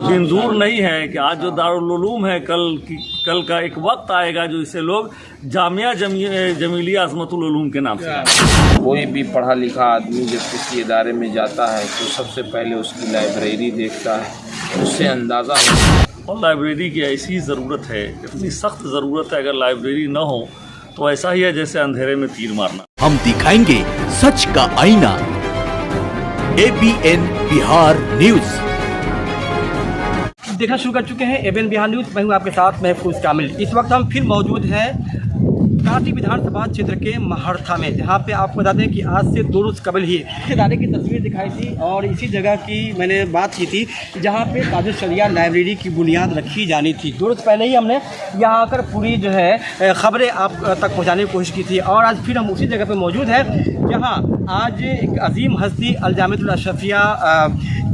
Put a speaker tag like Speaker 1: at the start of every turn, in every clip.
Speaker 1: लेकिन दूर नहीं है कि आज जो दारुल उलूम है कल का एक वक्त आएगा जो इसे लोग जामिया जमीलिया अज़मतुल उलूम के नाम से।
Speaker 2: कोई भी पढ़ा लिखा आदमी जब किसी इदारे में जाता है तो सबसे पहले उसकी लाइब्रेरी देखता है, उससे अंदाज़ा होता है।
Speaker 1: और लाइब्रेरी की ऐसी ज़रूरत है, इतनी सख्त ज़रूरत है, अगर लाइब्रेरी न हो तो ऐसा ही है जैसे अंधेरे में तीर मारना।
Speaker 3: हम दिखाएंगे सच का आईना। ABN बिहार न्यूज
Speaker 4: देखना शुरू कर चुके हैं। ABN बिहार न्यूज, मैं हूं आपके साथ महफूज कामिल। इस वक्त हम फिर मौजूद हैं कांटी विधानसभा क्षेत्र के महर्था में, जहां पे आपको बता दें कि आज से 2 रोज़ कबल ही इदारे की तस्वीर दिखाई थी और इसी जगह की मैंने बात की थी जहां पे ताजुल शरिया लाइब्रेरी की बुनियाद रखी जानी थी। 2 रोज़ पहले ही हमने यहां आकर पूरी जो है खबरें आप तक पहुंचाने की कोशिश की थी और आज फिर हम उसी जगह पे मौजूद हैं जहां आज एक अजीम हस्ती अल जामिअतुल अशरफिया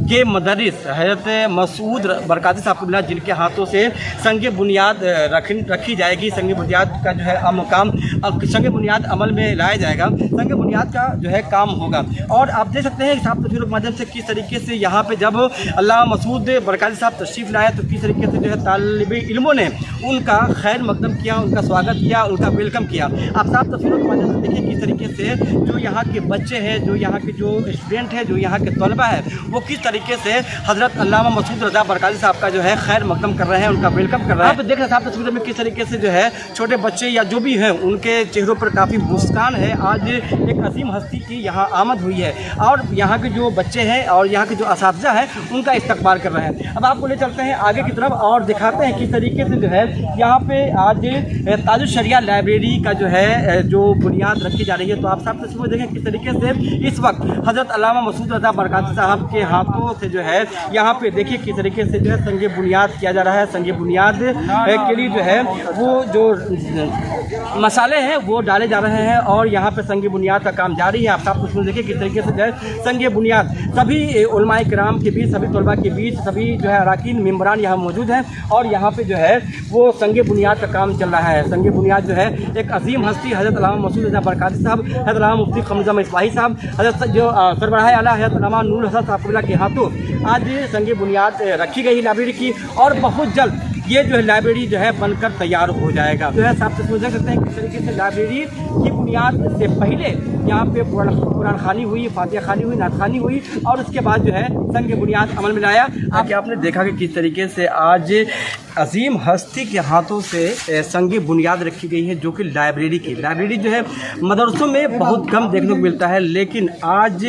Speaker 4: के मदरिस हज़रत मसूद बरकाती साहब को, जिनके हाथों से संग बुनियाद रखी जाएगी। संग बुनियाद का जो है काम संग बुनियाद अमल में लाया जाएगा, संग बुनियाद का जो है काम होगा। और आप देख सकते हैं साहब तस्वीरों के माध्यम से किस तरीके से यहाँ पे जब अल्लाह मसूद बरकाती साहब तशरीफ़ लाए तो किस तरीके से जो है तालिब इल्मों ने उनका खैर मकदम किया, उनका स्वागत किया, उनका वेलकम किया। आप साहब तस्वीरों के माध्यम से देखिए किस तरीके से जो यहाँ के बच्चे हैं, जो यहाँ के जो स्टूडेंट हैं, जो यहाँ के तलबा है, वो किस तरीके से हज़रत अल्लामा मसूद रज़ा बरकाती साहब का जो है खैर मकदम कर रहे हैं, उनका वेलकम कर रहे हैं। आप देख रहे हैं साहब तस्वीरों में किस तरीके से जो है छोटे बच्चे या जो भी हैं उनके चेहरों पर काफ़ी मुस्कान है। आज एक अजीम हस्ती की यहाँ आमद हुई है और यहाँ के जो बच्चे हैं और यहाँ के जो असातिज़ा हैं उनका इस्तकबाल कर रहे हैं। अब आपको ले चलते हैं आगे की तरफ और दिखाते हैं किस तरीके से जो है यहाँ पे आज ताजुल शरिया लाइब्रेरी का जो है जो बुनियाद रखी जा रही है। तो आप साहब तस्वीर देखें किस तरीके से इस वक्त हज़रत अल्लामा मसूद रज़ा बरकाती साहब के हाथों से जो है यहाँ पे देखिए किस तरीके से जो है संग बुनियाद किया जा रहा है। संग बुनियाद के लिए जो है वो जो मसाले हैं वो डाले जा रहे हैं और यहाँ पे संग बुनियाद का काम जारी है। आप साहब कुछ देखिए किस तरीके से जो है संग बुनियाद सभी उलमाए किराम के बीच, सभी तलबा के बीच, सभी जो है अराकीन मेम्बरान यहाँ मौजूद हैं और यहाँ पे जो है वो संग बुनियाद का काम चल रहा है। संग बुनियाद जो है एक अजीम हस्ती हज़रत अल्लामा मसूद रज़ा बरकाती साहब, हज़रत अल्लामा मुफ्ती क़मरुज़्ज़मान मिसबाही साहब, हज़रत जो सरबराह आला हज़रत अल्लामा नूर हसन साहब के हाथों आज संग बुनियाद रखी गई लाइब्रेरी की और बहुत जल्द ये जो है लाइब्रेरी जो है बनकर तैयार हो जाएगा। जो है साहब से समझ सकते हैं किस तरीके से लाइब्रेरी की बुनियाद से पहले यहाँ पे कुरान खानी हुई, फातिहा खानी हुई, नात खानी हुई और उसके बाद जो है संग बुनियाद अमल में लाया। आपने देखा कि किस तरीके से आज अजीम हस्ती के हाथों से संग बुनियाद रखी गई है जो कि लाइब्रेरी जो है मदरसों में बहुत कम देखने को मिलता है, लेकिन आज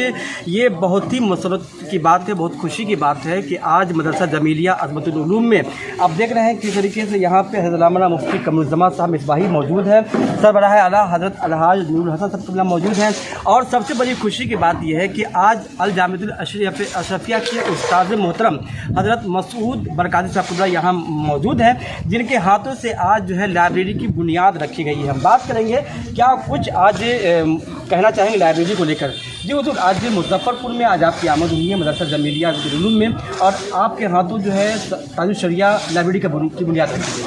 Speaker 4: ये बहुत ही मसरत की बात है, बहुत खुशी की बात है कि आज मदरसा जमीलिया अज़मतुल उलूम में आप देख रहे हैं किस तरीके से यहाँ पे हज़रत अल्लामा मुफ्ती क़मरुज़्ज़मान साहब मिसबाही मौजूद है, सरबराह आला हज़रत अलहाज नूर हसन साहब मौजूद हैं। और सबसे बड़ी खुशी की बात यह है कि आज अल जामिअतुल अशरफिया के उस्ताद मोहतरम हज़रत मसूद बरकाती साहब यहाँ मौजूद हैं, जिनके हाथों से आज जो है लाइब्रेरी की बुनियाद रखी गई है। हम बात करेंगे क्या कुछ आज कहना चाहेंगे लाइब्रेरी को लेकर। जी हुजूर, आज मुज़फ़्फ़रपुर में आज आपकी आमद हुई है मदरसा जमीलिया अज़मतुल उलूम में और आपके हाथों जो है ताजुल शरिया लाइब्रेरी की बुनियाद रखी गई।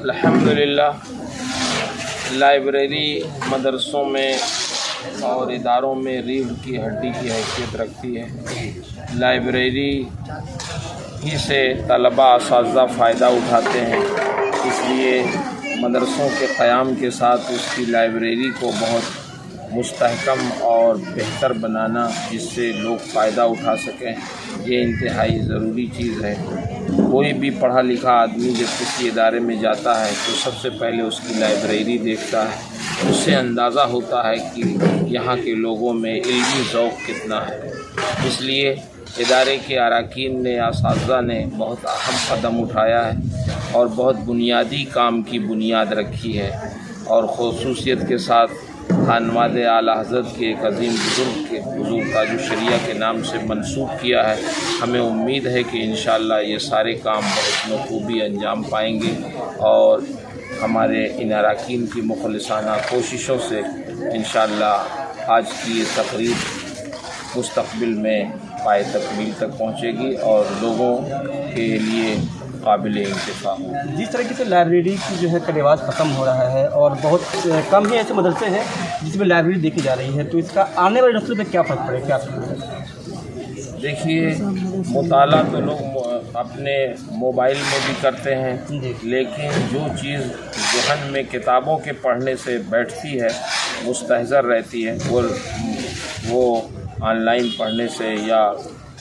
Speaker 2: अल्हम्दुलिल्लाह, लाइब्रेरी मदरसों में और इदारों में रीढ़ की हड्डी की हैसियत रखती है। लाइब्रेरी ही से तलबा असातिज़ा फ़ायदा उठाते हैं, इसलिए मदरसों के क़याम के साथ उसकी लाइब्रेरी को बहुत मुस्तहकम और बेहतर बनाना, जिससे लोग फ़ायदा उठा सकें, ये इंतहाई ज़रूरी चीज़ है। कोई भी पढ़ा लिखा आदमी जब किसी इदारे में जाता है तो सबसे पहले उसकी लाइब्रेरी देखता है, उससे अंदाज़ा होता है कि यहाँ के लोगों में इल्मी ज़ौक़ कितना है। इसलिए इदारे के अराकीन ने, असातिज़ा ने बहुत अहम कदम उठाया है और बहुत बुनियादी काम की बुनियाद रखी है और ख़ुसूसियत के साथ खानवाद आला हज़रत के एक अजीम बुज़ुर्ग के हुज़ूर ताजुल शरिया के नाम से मंसूब किया है। हमें उम्मीद है कि इंशाअल्लाह ये सारे काम बहुत बखूबी अंजाम पाएंगे और हमारे इन अराकीन की मुखलिसाना कोशिशों से इंशाअल्लाह आज की ये तकरीब मुस्तक़बिल में पाए तकमील तक पहुँचेगी और लोगों के लिए काबिल इंतफ़ा हो।
Speaker 4: जिस तरीके से लाइब्रेरी की जो है का रिवाज ख़त्म हो रहा है और बहुत कम ही ऐसे मदरसे हैं जिसमें लाइब्रेरी देखी जा रही है, तो इसका आने वाले नस्ल पे क्या फ़र्क पड़ेगा, क्या?
Speaker 2: देखिए, मुताला तो लोग अपने मोबाइल में भी करते हैं, लेकिन जो चीज़ ज़हन में किताबों के पढ़ने से बैठती है, मुस्तहज़र रहती है, वो ऑनलाइन पढ़ने से या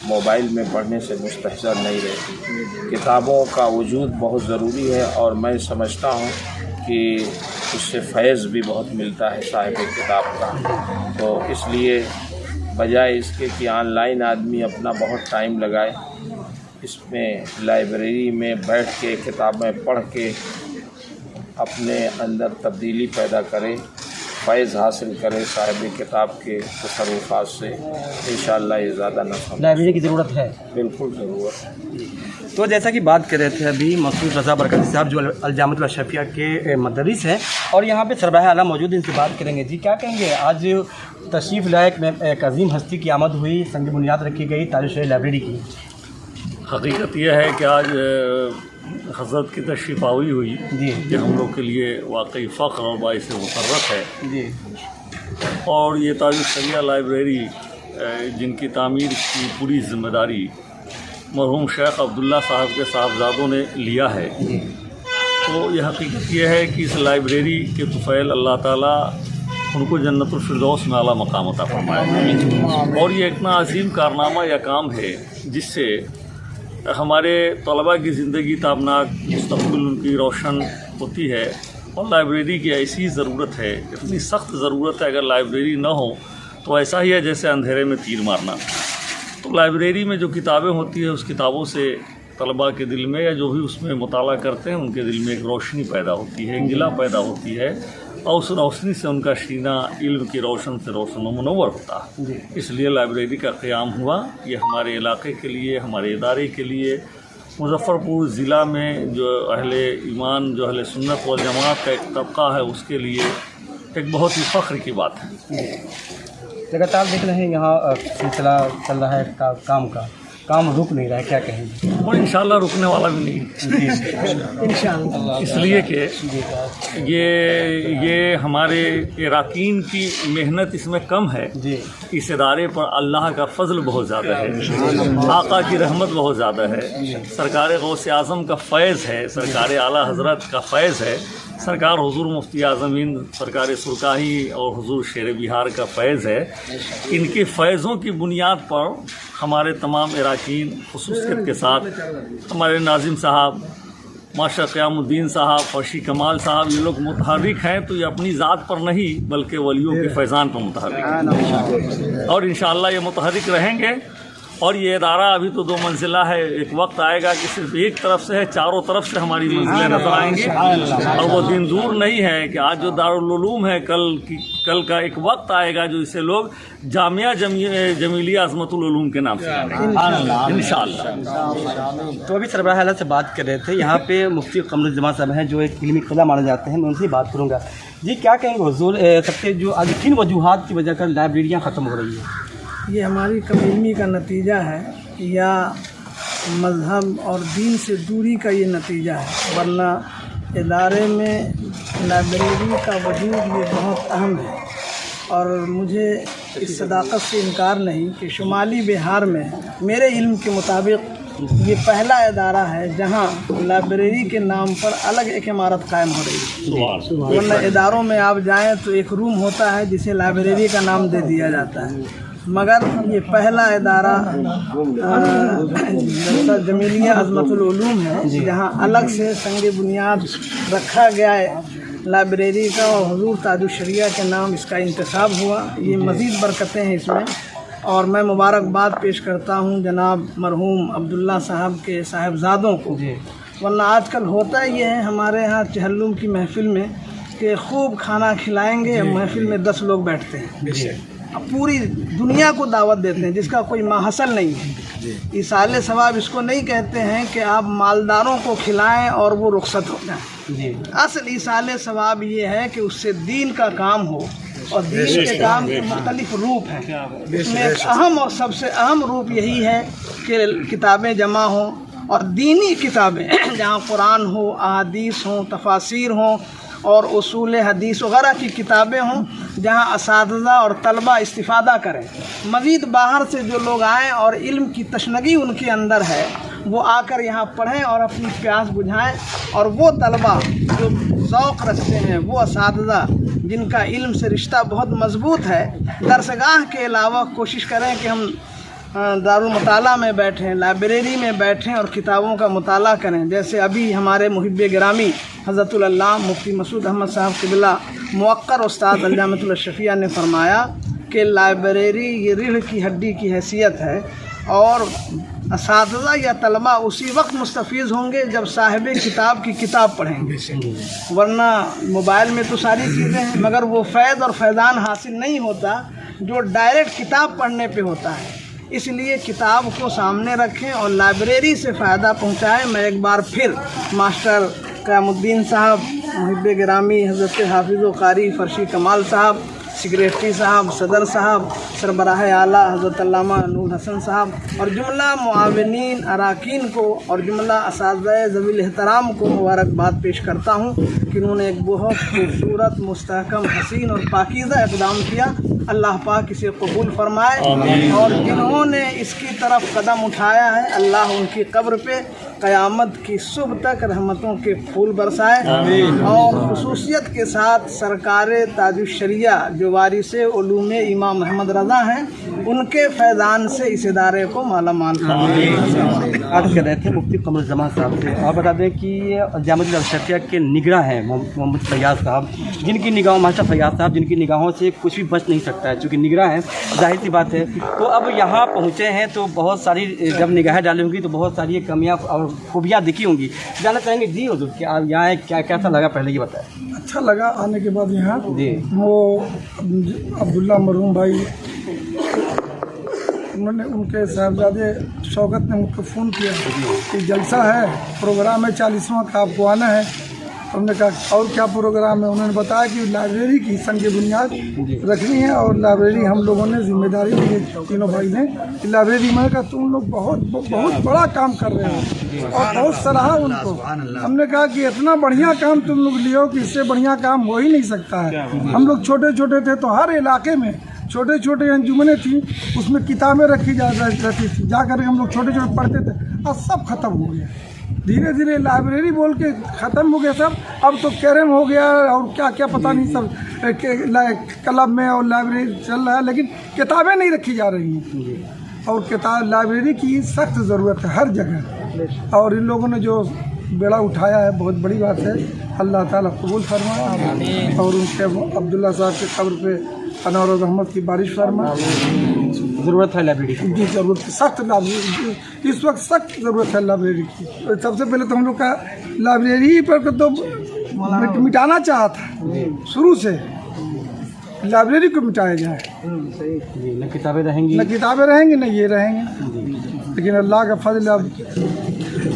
Speaker 2: मोबाइल में पढ़ने से मुस्तहज़र नहीं रहती। किताबों का वजूद बहुत ज़रूरी है और मैं समझता हूँ कि उससे फैज़ भी बहुत मिलता है साहिब किताब का। तो इसलिए बजाय इसके कि ऑनलाइन आदमी अपना बहुत टाइम लगाए, इसमें लाइब्रेरी में बैठ के किताबें पढ़ के अपने अंदर तब्दीली पैदा करे, फैज़ हासिल करे साहिब किताब के तसर्रुफ़ात से, इंशाअल्लाह ये ज़्यादा नफ़ा।
Speaker 4: लाइब्रेरी की ज़रूरत है,
Speaker 2: बिल्कुल ज़रूरत है।
Speaker 4: तो जैसा कि बात कर रहे थे अभी मसूद रज़ा बरकती साहब जो अलजामतुल अशरफिया के मदरस हैं और यहाँ पे सरबराह आला मौजूद, इनसे बात करेंगे। जी क्या कहेंगे, आज तशरीफ़ लायक में एक अजीम हस्ती की आमद हुई, संग बुनियाद रखी गई तारिश लाइब्रेरी की।
Speaker 1: हकीकत यह है कि आज हज़रत की तशरीफ़ आवी हुई
Speaker 4: जी
Speaker 1: कि हम लोग के लिए वाकई फ़ख्र और बाइस मुसर्रत है
Speaker 4: जी।
Speaker 1: और ये ताजुल शरिया लाइब्रेरी जिनकी तामीर की पूरी ज़िम्मेदारी मरहूम शेख अब्दुल्ला साहब के साहबजादों ने लिया है, तो यह हकीकत यह है कि इस लाइब्रेरी के तुफ़ैल अल्लाह ताला उनको जन्नतुल फिरदौस में आला मकाम अता फरमाए। और ये इतना अजीम कारनामा या काम है जिससे हमारे तलबा की ज़िंदगी ताबनाक मुस्तक़बिल उनकी रोशन होती है। और लाइब्रेरी की ऐसी ज़रूरत है, इतनी सख्त ज़रूरत है, अगर लाइब्रेरी ना हो तो ऐसा ही है जैसे अंधेरे में तीर मारना। तो लाइब्रेरी में जो किताबें होती है उस किताबों से तलबा के दिल में या जो भी उसमें मुताला करते हैं उनके दिल में एक रोशनी पैदा होती है, एक गिला पैदा होती है और उस रोशनी से उनका सीना इल्म की रोशन से रोशन व मुनव्वर होता है। इसलिए लाइब्रेरी का क़याम हुआ। ये हमारे इलाके के लिए, हमारे इदारे के लिए, मुज़फ़्फ़रपुर ज़िला में जो अहले ईमान, जो अहले सुन्नत व जमात का एक तबका है, उसके लिए एक बहुत ही फ़ख्र की बात है।
Speaker 4: लगातार देख रहे हैं यहाँ सिलसिला चल रहा है काम रुक नहीं रहा है, क्या कहेंगे?
Speaker 1: और इंशाअल्लाह रुकने वाला भी नहीं इंशाअल्लाह, इसलिए कि ये हमारे इराकीन की मेहनत इसमें कम है जी। इस इदारे पर अल्लाह का फजल बहुत ज़्यादा है, आका की रहमत बहुत ज़्यादा है, सरकार गौस आज़म का फैज़ है, सरकार आला हज़रत का फैज़ है, सरकार हुजूर मुफ्ती आज़म हिंद सरकार सुरकाही और हुजूर शेर बिहार का फैज़ है। इनके फैज़ों की बुनियाद पर हमारे तमाम इराकीन खुसूसियत के साथ हमारे नाजिम साहब, माशा क़यामुद्दीन साहब, फर्शी कमाल साहब, ये लोग मुतहर्रिक हैं। तो ये अपनी ज़ात पर नहीं बल्कि वलियों के फैज़ान पर मुतहर्रिक हैं और इंशाअल्लाह ये मुतहर्रिक रहेंगे। और ये इदारा अभी तो 2 मंजिला है, एक वक्त आएगा कि सिर्फ एक तरफ से है, चारों तरफ से हमारी मंजिलें नजर आएंगी। और वो दिन दूर नहीं है कि आज जो दारुल उलूम है, कल का एक वक्त आएगा जो इसे लोग जामिया जमीलिया अज़मतुल उलूम के नाम से जानेंगे इंशाअल्लाह।
Speaker 4: तो अभी सरबराह आला से बात कर रहे थे, यहाँ पे मुफ्ती क़मरुज़्ज़मान साहब हैं जो एक इल्मी क़िला माने जाते हैं, मैं उनसे बात करूँगा। जी क्या कहेंगे हुज़ूर, सबसे जो आज किन वजूहात की वजह कर लाइब्रेरियाँ ख़त्म हो रही हैं?
Speaker 5: ये हमारी कमइल्मी का नतीजा है या मज़हब और दीन से दूरी का ये नतीजा है, वरना इदारे में लाइब्रेरी का वजूद ये बहुत अहम है। और मुझे इस सदाकत से इनकार नहीं कि शुमाली बिहार में मेरे इल्म के मुताबिक ये पहला इदारा है जहाँ लाइब्रेरी के नाम पर अलग एक इमारत कायम हो रही है। वरना इदारों में आप जाएँ तो एक रूम होता है जिसे लाइब्रेरी का नाम दे दिया जाता है, मगर ये पहला इदारा जमीलिया अज़मतुल उलूम है जहाँ अलग से संग बुनियाद रखा गया है लाइब्रेरी का और हुजूर ताजुल शरिया के नाम इसका इंतखाब हुआ। ये मज़ीद बरकतें हैं इसमें और मैं मुबारकबाद पेश करता हूँ जनाब मरहूम अब्दुल्ला साहब के साहबजादों को। वरना आजकल होता ये है हमारे यहाँ चहल्लुम की महफ़िल में कि खूब खाना खिलाएंगे, महफ़िल में 10 लोग बैठते हैं, पूरी दुनिया को दावत देते हैं जिसका कोई माहसल नहीं है। इसाले सवाब इसको नहीं कहते हैं कि आप मालदारों को खिलाएं और वो रुखसत हो जाए। असल इसाले सवाब ये है कि उससे दीन का काम हो और दीन के काम के मुख्तलिफ रूप हैं। इसमें एक अहम और सबसे अहम रूप यही है कि किताबें जमा हों और दीनी किताबें जहाँ कुरान हो, अहादीस हों, तफासिर हों और उसूल हदीस वगैरह की किताबें हों जहाँ असातिज़ा और तलबा इस्तिफ़ादा करें। मज़ीद बाहर से जो लोग आएँ और इल्म की तशनगी उनके अंदर है वो आकर यहाँ पढ़ें और अपनी प्यास बुझाएं। और वो तलबा जो ज़ौक़ रखते हैं, वो असातिज़ा जिनका इल्म से रिश्ता बहुत मज़बूत है, दरसगाह के अलावा कोशिश करें कि हम दारुल मुताला में बैठें, लाइब्रेरी में बैठें और किताबों का मुताला करें। जैसे अभी हमारे मुहिब्बे गिरामी हज़रतुल अल्लामा मुफ्ती मसूद अहमद साहब क़िबला मुअक्कर उस्ताद अल्लामतुल शफ़िया ने फरमाया कि लाइब्रेरी ये रीढ़ की हड्डी की हैसियत है और असातिज़ा या तलबा उसी वक्त मुस्तफ़ीज़ होंगे जब साहिब किताब की किताब पढ़ेंगे, वरना मोबाइल में तो सारी चीज़ें हैं मगर वो फ़ैज़ और फैज़ान हासिल नहीं होता जो डायरेक्ट किताब पढ़ने पे होता है। इसलिए किताब को सामने रखें और लाइब्रेरी से फ़ायदा पहुँचाएँ। मैं एक बार फिर मास्टर क़यामुद्दीन साहब, मुहिब्बे गिरामी हज़रत हाफिज़ क़ारी फ़र्शी कमाल साहब, सेक्रेटरी साहब, सदर साहब, सरबराह आला हज़रत अल्लामा नूर हसन साहब और जुमला मुआविनीन अराकीन को और जुमला असातिज़ा ज़वील एहतराम को मुबारकबाद पेश करता हूँ कि उन्होंने एक बहुत खूबसूरत, मुस्तहकम, हसीन और पाकीज़ा इक़दाम किया। अल्लाह पाक इसे कबूल फरमाए और जिन्होंने इसकी तरफ कदम उठाया है अल्लाह उनकी कब्र पे क़यामत की सुबह तक रहमतों के फूल बरसाए। और खुसूसियत के साथ सरकार ताजुश्शरिया जो वारिस उलूम इमाम मोहम्मद रज़ा हैं, उनके फैज़ान से इस इदारे को मालामाल
Speaker 4: बात कर रहे थे मुफ्ती कमर जमान साहब से। और बता दें कि जामिया शफ़िया के निगरां हैं मोहम्मद फैयाज़ साहब, जिनकी निगाहों मास्टर फैयाज़ साहब जिनकी निगाहों से कुछ भी बच नहीं सकता है, चूँकि निगरां हैं, जाहिर सी बात है। तो अब यहाँ पहुँचे हैं तो बहुत सारी जब निगाहें डाली होंगी तो बहुत सारी कमियाँ और खूबियाँ दिखी होंगी। जानना चाहेंगे जी हुज़ूर कि आप यहाँ क्या कैसा लगा, पहले ये बताएं।
Speaker 6: अच्छा लगा आने के बाद यहाँ
Speaker 4: जी।
Speaker 6: वो अब्दुल्ला मरहूम भाई, उन्होंने उनके साहबजादे शौकत ने मुझको फ़ोन किया कि जलसा है, प्रोग्राम है 40वां का, आपको आना है। हमने कहा और क्या प्रोग्राम है? उन्होंने बताया कि लाइब्रेरी की संग बुनियाद रखनी है और लाइब्रेरी हम लोगों ने जिम्मेदारी ली है, तीनों भाई ने। लाइब्रेरी में कहा तुम लोग बहुत बड़ा काम कर रहे हो और बहुत सराहा उनको। हमने कहा कि इतना बढ़िया काम तुम लोग लियो कि इससे बढ़िया काम हो ही नहीं सकता है। हम लोग छोटे छोटे थे तो हर इलाके में छोटे छोटे अंजुमनें थी, उसमें किताबें रखी रहती थी, जा कर हम लोग छोटे छोटे पढ़ते थे। अब सब खत्म हो गया, धीरे धीरे लाइब्रेरी बोल के ख़त्म हो गया सब। अब तो कैरम हो गया और क्या क्या पता नहीं, सब क्लब में और लाइब्रेरी चल रहा है, लेकिन किताबें नहीं रखी जा रही हैं। और किताब लाइब्रेरी की सख्त ज़रूरत है हर जगह। और इन लोगों ने जो बेड़ा उठाया है बहुत बड़ी बात है, अल्लाह ताला कबूल फरमाए और उनके अब्दुल्ला साहब के कब्र पे अनवार और रहमत की बारिश फरमाए।
Speaker 4: ज़रूरत है लाइब्रेरी
Speaker 6: की, ज़रूरत सख्त लाइब्रेरी, इस वक्त सख्त ज़रूरत है लाइब्रेरी की। सबसे पहले तो हम लोग का लाइब्रेरी पर तो मिटाना चाहा था, शुरू से लाइब्रेरी को मिटाया जाए।
Speaker 4: न किताबें रहेंगी,
Speaker 6: न ये रहेंगे, लेकिन अल्लाह का फजल अब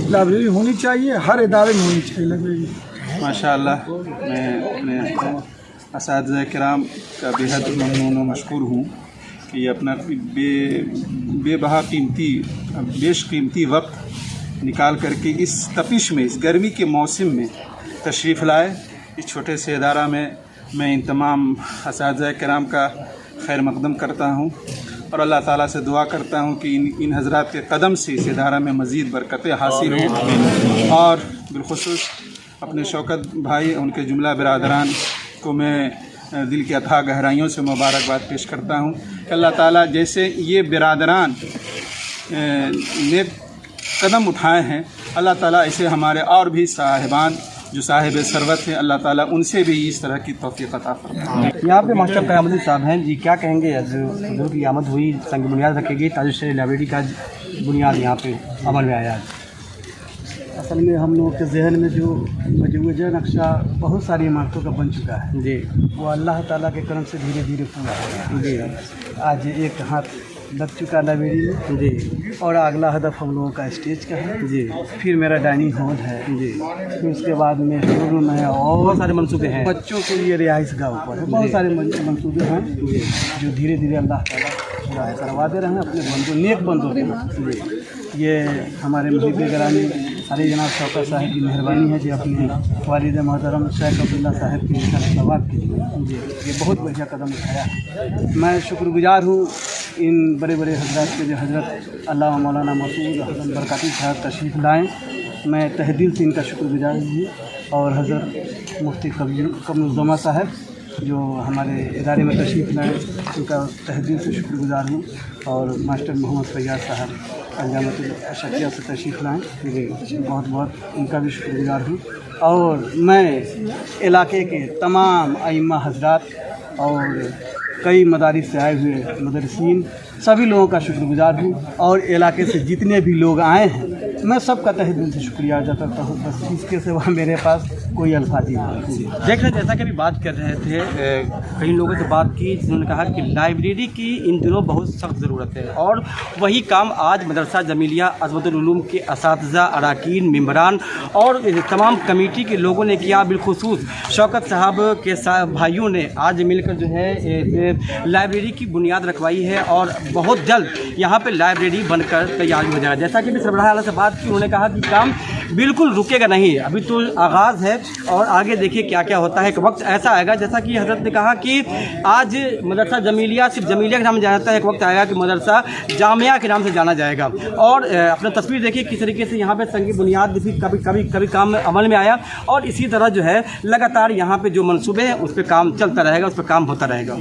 Speaker 6: लाइब्रेरी होनी चाहिए, हर इदारे में होनी चाहिए लाइब्रेरी।
Speaker 7: माशाअल्लाह, मैं अपने असातिज़ा किराम का बेहद ममनून व मशकूर हूँ कि अपना बेबहा कीमती वक्त निकाल करके इस तपिश में, इस गर्मी के मौसम में तशरीफ़ लाए। इस छोटे से इदारा में मैं इन तमाम असातिज़ा किराम का खैर मक़दम करता हूँ और अल्लाह ताला से दुआ करता हूँ कि इन हज़रात के कदम से इस इदारा में मज़ीद बरकतें हासिल हों। और बिलख़ुसूस अपने शौकत भाई, उनके जुमला बिरादरान को मैं दिल की अथाह गहराइयों से मुबारकबाद पेश करता हूँ कि अल्लाह ताला जैसे ये बिरादरान ने कदम उठाए हैं, अल्लाह ताला ऐसे हमारे और भी साहिबान जो साहिब सरवत हैं, अल्लाह ताला उनसे भी इस तरह की तौफ़ीक़ अता फरमाए।
Speaker 4: यहाँ पे मास्टर क़यामुद्दीन साहब हैं जी, क्या कहेंगे? जो की आमद हुई, संग बुनियाद रखी गई, ताजुश्शरिया लाइब्रेरी का बुनियाद यहाँ पे अमल में आया।
Speaker 8: असल में हम लोगों के जहन में जो मजमूआ नक्शा बहुत सारी इमारतों का बन चुका है
Speaker 4: जी,
Speaker 8: वो अल्लाह ताला के करम से धीरे धीरे पूरा हो रहा है जी। आज एक हाथ लग चुका लाइब्रेरी में जी, और अगला हदफ हम लोगों का स्टेज का है जी, फिर मेरा डाइनिंग हॉल है जी, फिर उसके बाद में शोरूम है और
Speaker 4: बहुत सारे मनसूबे हैं।
Speaker 8: बच्चों के लिए रिहाइश गाँव पर है, बहुत सारे मनसूबे हैं जो धीरे धीरे अल्लाह ताला करवा दे रहे हैं अपने बंदों, नेक बंदों के। ये हमारे मुहिब्बे गिरामी अरे जनाब शौकत साहब की मेहरबानी है जो अपने वालिद मोहतरम शेख अब्दुल्ला साहब की सवाब के लिए ये बहुत बढ़िया कदम उठाया है। मैं शुक्रगुजार हूँ इन बड़े बड़े हजरात के जो हजरत अल्लामा मौलाना मसूद हसन बरकाती साहब तशरीफ़ लाएँ। मैं तहे दिल से इनका शुक्रगुजार हूँ। और हज़रत मुफ्ती कमरुज़्ज़मा साहब जो हमारे इदारे में तशरीफ़ लाए उनका तहे दिल से शुक्रगुजार हूँ। और मास्टर मोहम्मद फैयाज़ साहब अंजामतुल अशकिया से तशरीफ़ लाएँ, बहुत बहुत इनका भी शुक्रगुजार हूँ। और मैं इलाके के तमाम अइम्मा हजरात और कई मदारिस से आए हुए मदरसीन सभी लोगों का शुक्रगुजार हूँ। और इलाके से जितने भी लोग आए हैं मैं सबका तहे दिल से शुक्रिया अदा करता हूँ। बस इसके सिवा मेरे पास कोई अल्फाज नहीं।
Speaker 4: देख रहे जैसा कि अभी बात कर रहे थे, कई लोगों से बात की जिन्होंने कहा कि लाइब्रेरी की इन दिनों बहुत सख्त ज़रूरत है और वही काम आज मदरसा जमीलिया अज़मतुल उलूम के असातिज़ा, अरकान, मेंबरान और तमाम कमेटी के लोगों ने किया। बिलखुसूस शौकत साहब के भाइयों ने आज मिलकर जो है लाइब्रेरी की बुनियाद रखवाई है और बहुत जल्द यहाँ पर लाइब्रेरी बनकर तैयार हो जाएगा। जैसा कि भी सरबराह आला से बात की, उन्होंने कहा कि काम बिल्कुल रुकेगा नहीं, अभी तो आगाज़ है और आगे देखिए क्या क्या होता है। एक वक्त ऐसा आएगा जैसा कि हज़रत ने कहा कि आज मदरसा जमीलिया सिर्फ जमीलिया के नाम से जाना जाता है, एक वक्त आएगा कि मदरसा जामिया के नाम से जाना जाएगा। और अपना तस्वीर देखिए किस तरीके से यहाँ पे संगी बुनियाद भी कभी काम अमल में आया और इसी तरह जो है लगातार यहाँ पे जो मंसूबे हैं उस पर काम चलता रहेगा, उस पर काम होता रहेगा।